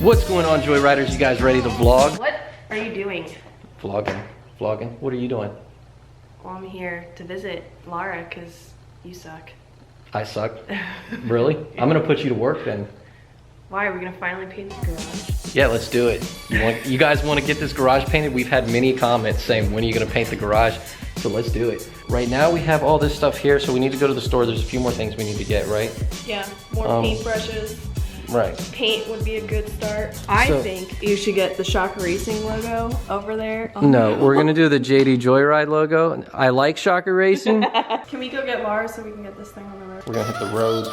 What's going on, Joyriders? You guys ready to vlog? What are you doing? Vlogging. What are you doing? Well, I'm here to visit Laura because you suck. I suck? Really? I'm gonna put you to work then. Why are we gonna finally paint the garage? Yeah, let's do it. You guys want to get this garage painted? We've had many comments saying, when are you gonna paint the garage? So let's do it. Right now we have all this stuff here, so we need to go to the store. There's a few more things we need to get, right? Yeah, more paintbrushes. Right. Paint would be a good start. I think you should get the ShockerRacing logo over there. Oh, no, we're gonna do the JD Joyride logo. I like ShockerRacing. Can we go get Laura so we can get this thing on the road? We're gonna hit the road.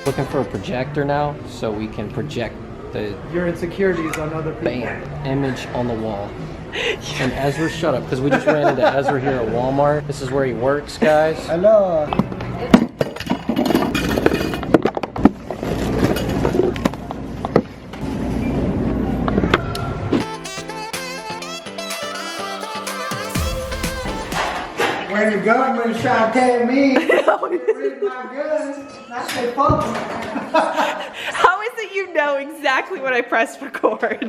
Looking for a projector now, so we can project your insecurities on other people. Image on the wall. And Ezra, shut up, because we just ran into Ezra here at Walmart. This is where he works, guys. Hello. Where you going when you try to tell me? Read my guns. That's the fun. How is it you know exactly when I press record?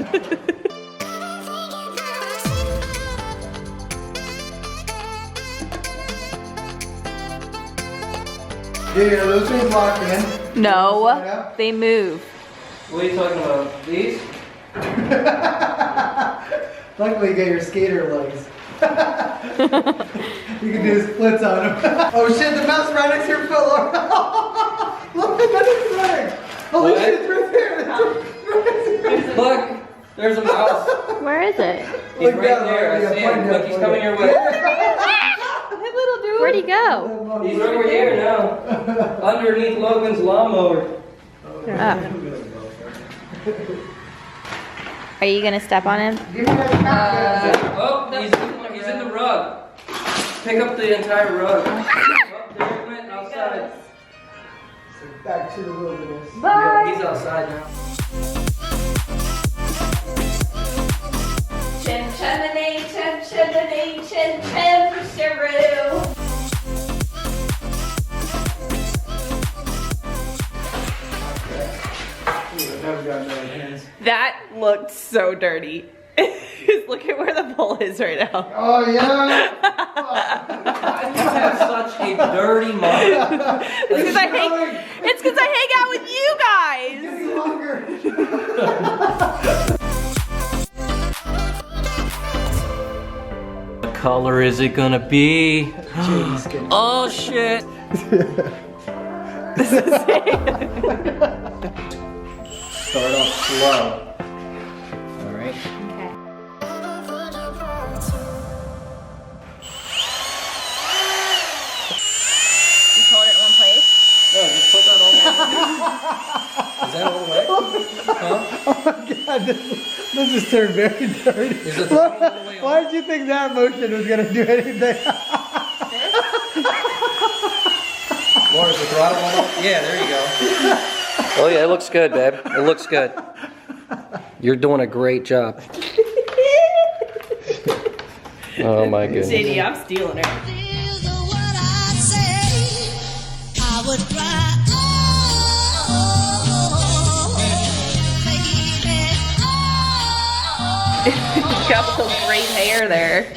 Yeah, those things locked in. No, they move. What are you talking about? These? Luckily you got your skater legs. You can do splits on them. Oh shit, the mouse right next to your foot, Laura. Look at his leg. Holy shit, it's right there. Look, there's a mouse. Where is it? He's right there. I see him. Look, he's coming your way. Hey, little dude. Where'd he go? He's over here now. Underneath Logan's lawnmower. Are you gonna step on him? Give me that Oh, he's in the rug. Pick up the entire rug. Oh, there he went outside. Back to the wilderness. Yeah, he's outside now. Chim chimney, chim chimney, chim chim shiroo. Never got no hands. That looked so dirty. Look at where the bowl is right now. Oh yeah. You have such a dirty mind. It's because I hang out with you guys. Getting longer. What color is it gonna be? Oh shit. This is it. Start off slow. Alright. Okay. You hold it in one place? No, just put that all the way. Is that all the way? Huh? Oh my god, this has turned very dirty. Is it all the way Why did you think that motion was gonna do anything? Laura's the throttle on? Yeah, there you go. Oh yeah, it looks good, babe. It looks good. You're doing a great job. Oh my goodness. JD, I'm stealing her. You got some great hair there.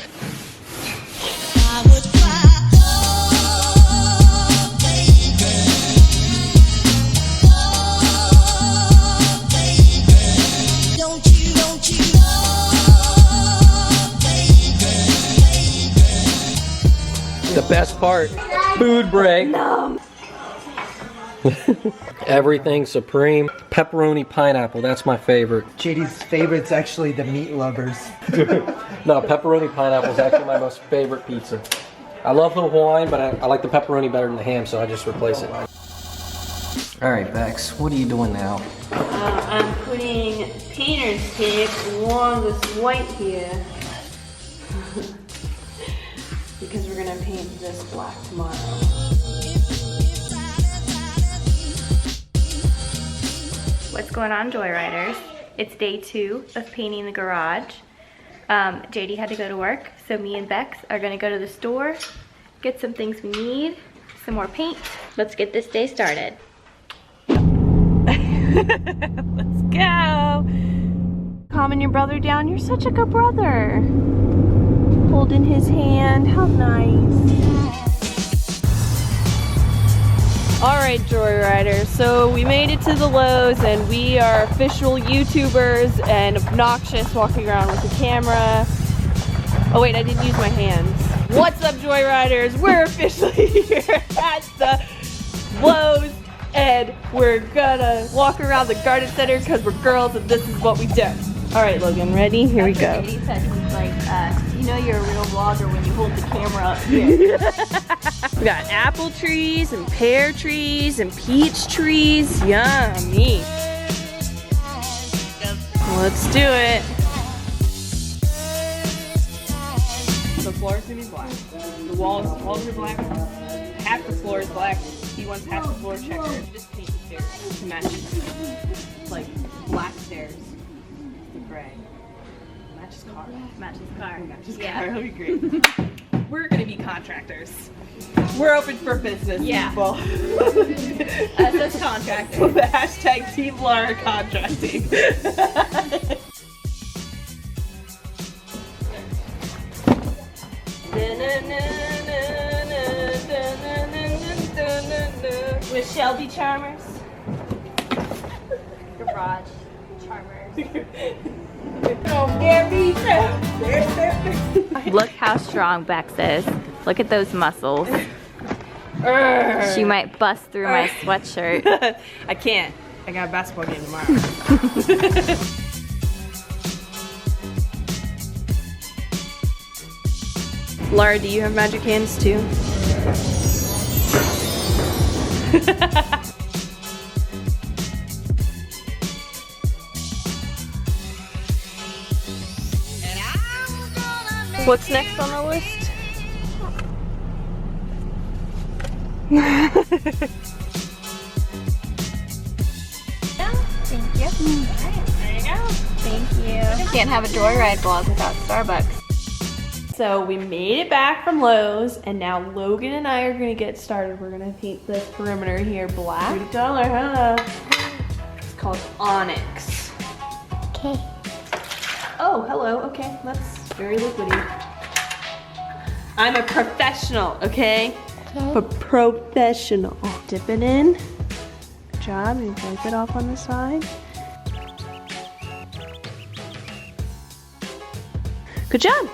The best part, food break. Everything supreme. Pepperoni pineapple, that's my favorite. JD's favorite's actually the meat lovers. No, pepperoni pineapple is actually my most favorite pizza. I love the Hawaiian, but I like the pepperoni better than the ham, so I just replace it. All right, Bex, what are you doing now? I'm putting painter's tape along this white here. Because we're gonna paint this black tomorrow. going on, Joyriders? It's day 2 of painting the garage. JD had to go to work, so me and Bex are gonna go to the store, get some things we need, some more paint. Let's get this day started. Let's go. Calming your brother down. You're such a good brother. Holding his hand. How nice. Alright, Joyriders, so we made it to the Lowe's and we are official YouTubers and obnoxious walking around with the camera. Oh wait, I didn't use my hands. What's up, Joyriders? We're officially here at the Lowe's and we're gonna walk around the garden center because we're girls and this is what we do. Alright, Logan, ready? Here we go. He said he's like, you know you're a real vlogger when you hold the camera up here. We got apple trees and pear trees and peach trees. Yummy. Let's do it. The floor is gonna be black. The walls are black. Half the floor is black. He wants half the floor checkered. Just paint the stairs to match. Like black stairs with gray. Matches car. Matches car. Matches Yeah. car. That'll be great. We're gonna be contractors. We're open for business, Yeah. people. Us contractors. The hashtag Team Laura Contracting. With Shelby Charmers. Garage charmers. Look how strong Bex is. Look at those muscles. She might bust through my sweatshirt. I can't. I got a basketball game tomorrow. Laura, do you have magic hands too? What's next on the list? Thank you. There you go. Thank you. Can't have a Joyride vlog without Starbucks. So we made it back from Lowe's and now Logan and I are gonna get started. We're gonna paint this perimeter here black. $30, huh? It's called Onyx. Okay. Oh, hello, okay, that's very liquidy. I'm a professional, okay? A professional. Dip it in. Good job, and wipe it off on the side. Good job.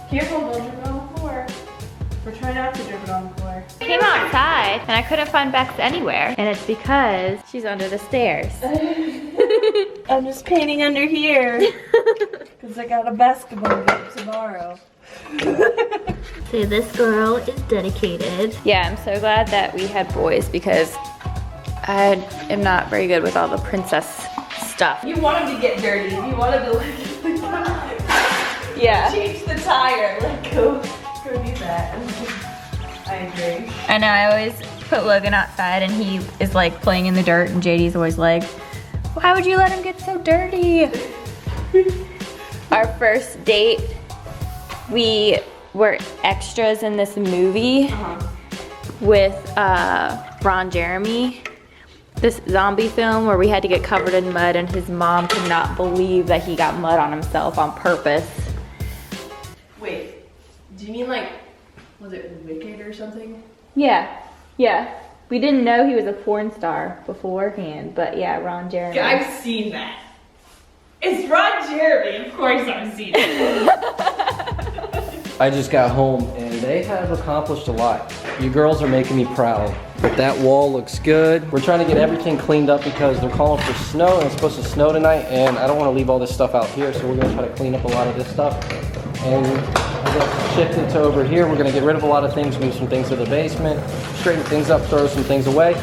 Careful, don't drip it on the floor. We're trying not to drip it on the floor. I came outside and I couldn't find Bex anywhere. And it's because she's under the stairs. I'm just painting under here. Because I got a basketball game tomorrow. See, this girl is dedicated. Yeah, I'm so glad that we had boys because I am not very good with all the princess stuff. You want him to get dirty. You want him to like Yeah. change the tire. Like go do that. I agree. I know, I always put Logan outside and he is like playing in the dirt and JD's always like, why would you let him get so dirty? Our first date, we were extras in this movie with Ron Jeremy. This zombie film where we had to get covered in mud and his mom could not believe that he got mud on himself on purpose. Wait, do you mean like, was it Wicked or something? Yeah, yeah. We didn't know he was a porn star beforehand, but yeah, Ron Jeremy. Yeah, I've seen that. It's Ron Jeremy, of course I've seen it. I just got home and they have accomplished a lot. You girls are making me proud. But that wall looks good. We're trying to get everything cleaned up because they're calling for snow and it's supposed to snow tonight and I don't want to leave all this stuff out here, so we're going to try to clean up a lot of this stuff. And we're going to shift it to over here. We're going to get rid of a lot of things, move some things to the basement, straighten things up, throw some things away,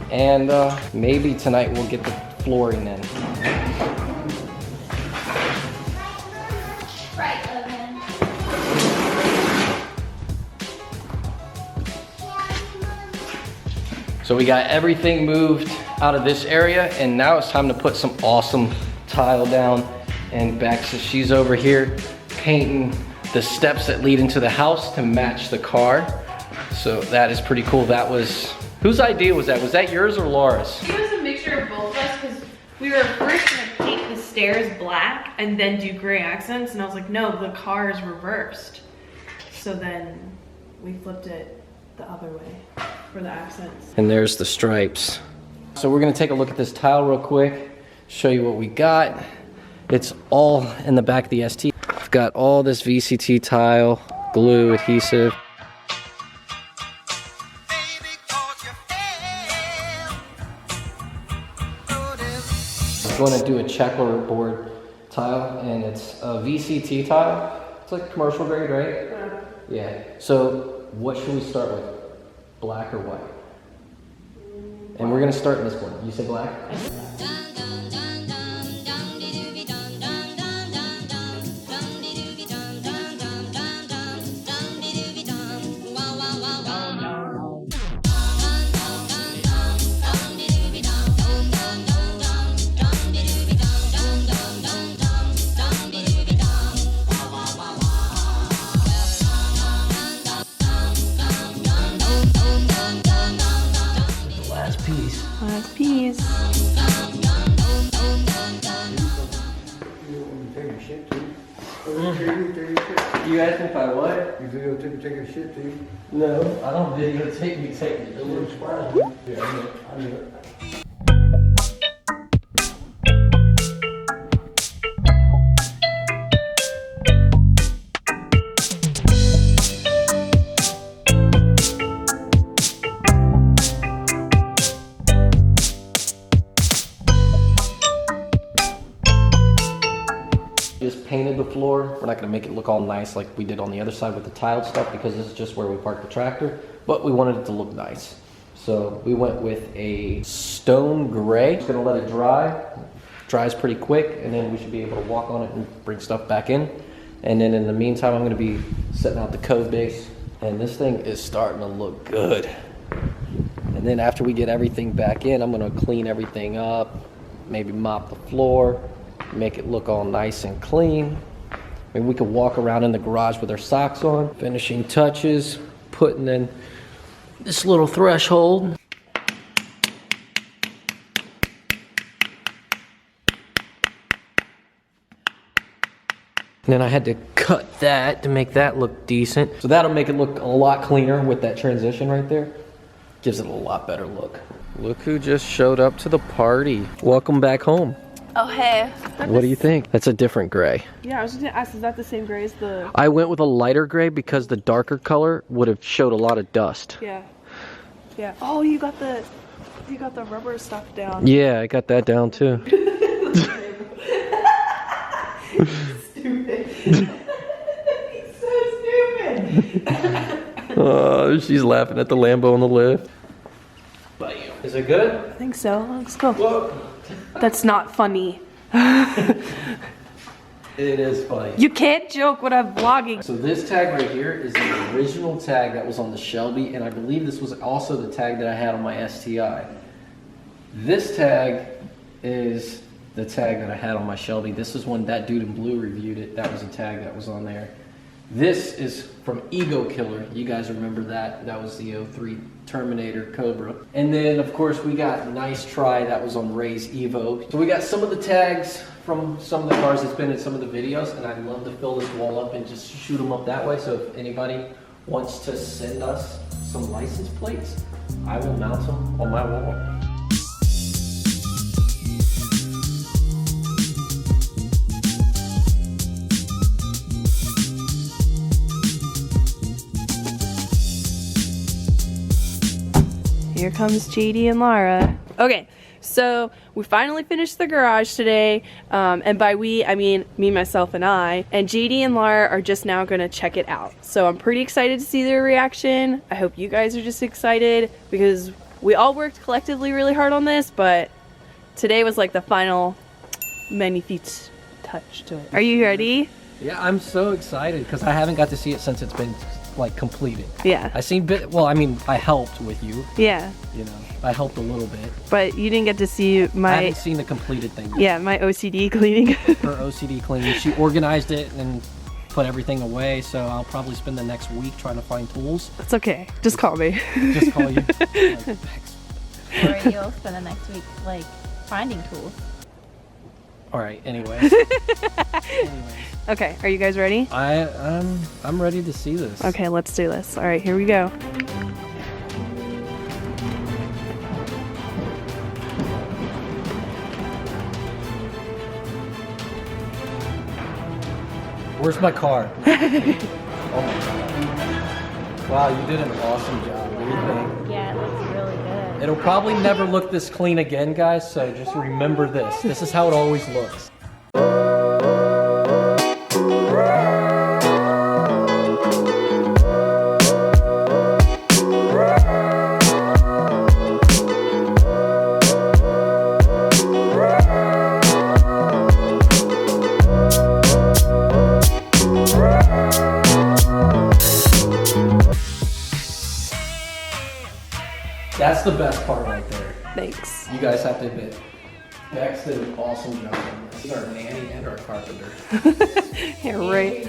and maybe tonight we'll get the flooring in. So we got everything moved out of this area, and now it's time to put some awesome tile down. And Bex, she's over here painting the steps that lead into the house to match the car. So that is pretty cool. That was, whose idea was that? Was that yours or Laura's? It was a mixture of both of us because we were first gonna paint the stairs black and then do gray accents, and I was like, no, the car is reversed. So then we flipped it the other way for the accents. And there's the stripes. So we're gonna take a look at this tile real quick, show you what we got. It's all in the back of the ST. I've got all this VCT tile, glue, adhesive. I'm going to do a checkerboard tile, and it's a VCT tile. It's like commercial grade, right? Yeah. So what should we start with? Black or white? And we're going to start in this one. You say black? Last piece. You asked me if I what? You videotape me taking a shit, do you? No, I don't videotape me taking it. It looks fine. Yeah, I knew it. Just painted the floor. We're not gonna make it look all nice like we did on the other side with the tiled stuff because this is just where we parked the tractor, but we wanted it to look nice. So we went with a stone gray. Just gonna let it dry. Dries pretty quick, and then we should be able to walk on it and bring stuff back in. And then in the meantime, I'm gonna be setting out the code base, and this thing is starting to look good. And then after we get everything back in, I'm gonna clean everything up, maybe mop the floor, make it look all nice and clean. Maybe we could walk around in the garage with our socks on. Finishing touches, putting in this little threshold. And then I had to cut that to make that look decent. So that'll make it look a lot cleaner with that transition right there. Gives it a lot better look. Look who just showed up to the party. Welcome back home. Oh, hey. What do you think? That's a different gray. Yeah, I was just gonna ask, is that the same gray as the... I went with a lighter gray because the darker color would have showed a lot of dust. Yeah. Yeah. Oh, you got the rubber stuff down. Yeah, I got that down too. Stupid. He's so stupid. Oh, she's laughing at the Lambo on the lift. Bam. Is it good? I think so. Let's go. Whoa. That's not funny. It is funny. You can't joke when I'm vlogging. So this tag right here is the original tag that was on the Shelby, and I believe this was also the tag that I had on my STI. This tag is the tag that I had on my Shelby. This is when that dude in blue reviewed it. That was a tag that was on there. This is from Ego Killer. You guys remember that? That was the 03 Terminator Cobra. And then, of course, we got Nice Try. That was on Ray's Evo. So we got some of the tags from some of the cars that's been in some of the videos, and I'd love to fill this wall up and just shoot them up that way. So if anybody wants to send us some license plates, I will mount them on my wall. Here comes JD and Lara. Okay, so we finally finished the garage today, and by we, I mean me, myself, and I. And JD and Lara are just now gonna check it out. So I'm pretty excited to see their reaction. I hope you guys are just excited because we all worked collectively really hard on this, but today was like the final magnifique touch to it. Are you ready? Yeah, I'm so excited because I haven't got to see it since it's been like completed. Yeah. I seen well, I mean, I helped with you. Yeah. You know, I helped a little bit. But you didn't get to see I my. haven't seen the completed thing yet. Yeah, my OCD cleaning. Her OCD cleaning. She organized it and put everything away. So I'll probably spend the next week trying to find tools. It's okay. Just call me. Just call you. Like, Bex. Or you'll spend the next week like finding tools. All right. Anyways. Okay, are you guys ready? I'm ready to see this. Okay, let's do this. All right, here we go. Where's my car? Oh my God. Wow, you did an awesome job. What do you think? Yeah, it looks really good. It'll probably never look this clean again, guys, so just remember this. This is how it always looks. That's the best part right there. Thanks. You guys have to admit, Bex did an awesome job on this. She's our nanny and our carpenter. Yeah, right.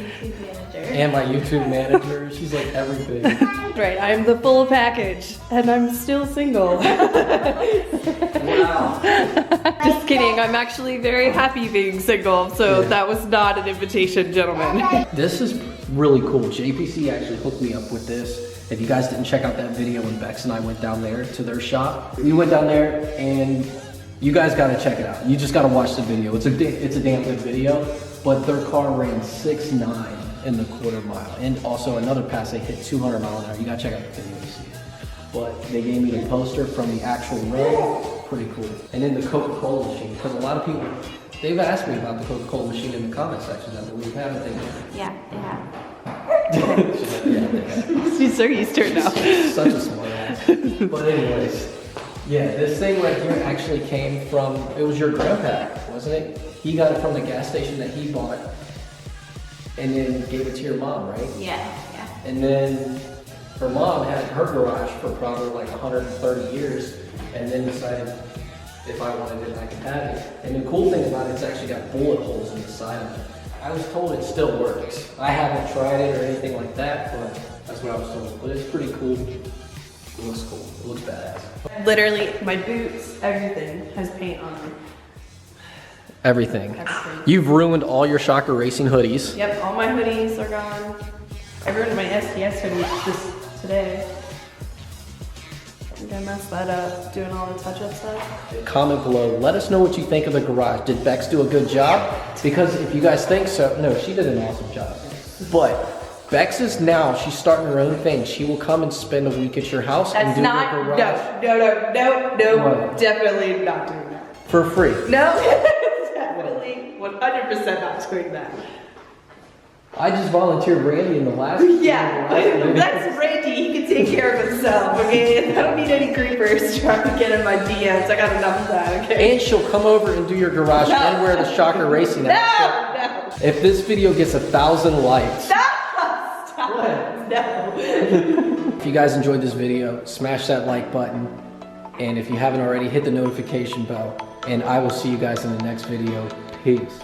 And my YouTube manager. She's like everything. Right, I'm the full package, and I'm still single. Wow. Just kidding, I'm actually very happy being single, so Yeah. that was not an invitation, gentlemen. This is really cool. JPC actually hooked me up with this. If you guys didn't check out that video when Bex and I went down there to their shop, we went down there and you guys gotta check it out. You just gotta watch the video. It's a damn good video, but their car ran 6.9 in the quarter mile. And also another pass, they hit 200 miles an hour. You gotta check out the video to see it. But they gave me the poster from the actual road, pretty cool. And then the Coca-Cola machine, because a lot of people, they've asked me about the Coca-Cola machine in the comment section, I believe, haven't they? Yeah, they have. She's like, yeah, they have. She's so used to it now. Such a smart ass. But anyways, yeah, this thing right here actually came from, it was your grandpa, wasn't it? He got it from the gas station that he bought and then gave it to your mom, right? Yeah. And then her mom had her garage for probably like 130 years and then decided if I wanted it, I could have it. And the cool thing about it, it's actually got bullet holes in the side of it. I was told it still works. I haven't tried it or anything like that, but that's what I was told. But it's pretty cool. It looks cool. It looks badass. Literally, my boots, everything has paint on them. Everything. You've ruined all your Shocker Racing hoodies. Yep, all my hoodies are gone. I ruined my STS hoodie just today. I think I messed that up, doing all the touch-up stuff. Comment below. Let us know what you think of the garage. Did Bex do a good job? Because if you guys think so, no, she did an awesome job. But Bex is now, she's starting her own thing. She will come and spend a week at your house and do your garage. No, What? definitely not doing that. For free. No, definitely 100% not doing that. I just volunteered Randy in the last Yeah, that's Randy. He can take care of himself, okay? I don't need any creepers trying to get in my DMs. I got enough of that, okay? And she'll come over and do your garage and wear the Shocker Racing outfit. No! If this video gets 1,000 likes. Stop! What? No. If you guys enjoyed this video, smash that like button. And if you haven't already, hit the notification bell. And I will see you guys in the next video. Peace.